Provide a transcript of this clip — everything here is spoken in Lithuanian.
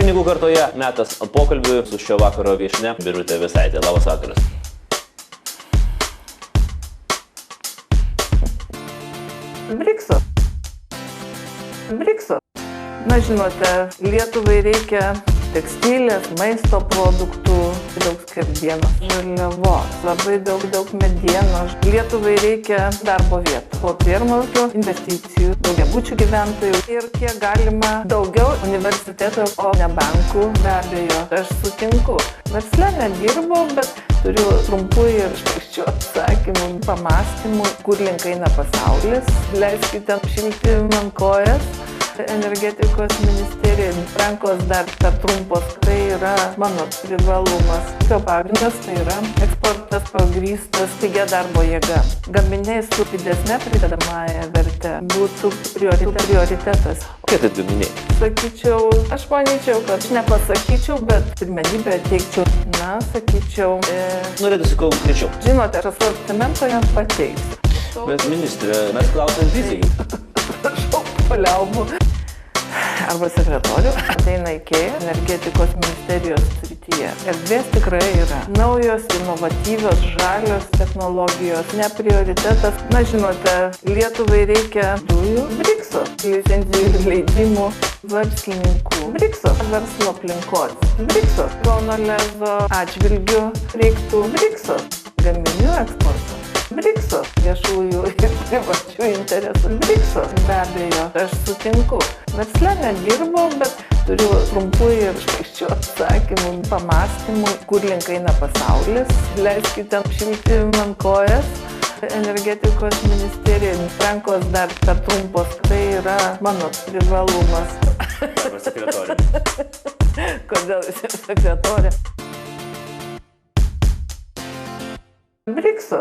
Ūkininkų kartoje metas pokalbiui su šio vakaro viešnia Birutė Vėsaitė. Labas vakaras. Briksas. Na, žinote, Lietuvai reikia tekstilės, maisto produktų, daug skerdienos, žaliavos, labai daug medienos. Lietuvai reikia darbo vietų, po pirmalkio investicijų, daugiabučių gyventojų ir kiek galima daugiau universiteto, o ne bankų, be abejo. Aš sutinku. Versle nedirbau, bet turiu trumpų ir šmaikščių atsakymų, pamąstymų, kur link eina pasaulis. Leiskite apšilti man kojas. Energetikos ministerija, rankos dar per trumpos, tai yra mano privalumas. Jo pagrindas tai yra eksportas pagrįstas pigia darbo jėga. Gaminiai su didesne pridedamąja verte būtų prioritetas. Kokie tai gaminiai? Sakyčiau, aš manyčiau, kad aš nepasakyčiau, bet pirmenybę teikčiau. Na, sakyčiau, Norėtųsi konkrečiau. žinote, aš asortimento jam pateiksiu. Bet ministrė, mes klausėm vizijai. Prašau, paliaubų. Arba sekretorių ateina iki energetikos ministerijos srityje. Erdvės tikrai yra. Naujos, inovatyvios, žalios technologijos, ne prioritetas. Na, žinote, Lietuvai reikia dujų, Brikso, licencijų ir leidimų, verslininkų, Brikso, verslo aplinkos, Brikso, Kauno Lezo atžvilgių reiktų Brikso, gaminių eksporto. Brikso, viešųjų ir privačių interesų. Brikso, be abejo, aš sutinku. Versle nedirbau, bet turiu trumpų ir šmaikščių atsakymų, pamąstymų, kur link eina pasaulis. Leiskite apšilti man kojas. Energetikos ministerija, rankos dar per trumpos, tai yra mano privalumas. Arba sekretorė. Kodėl sekretorė? Brikso.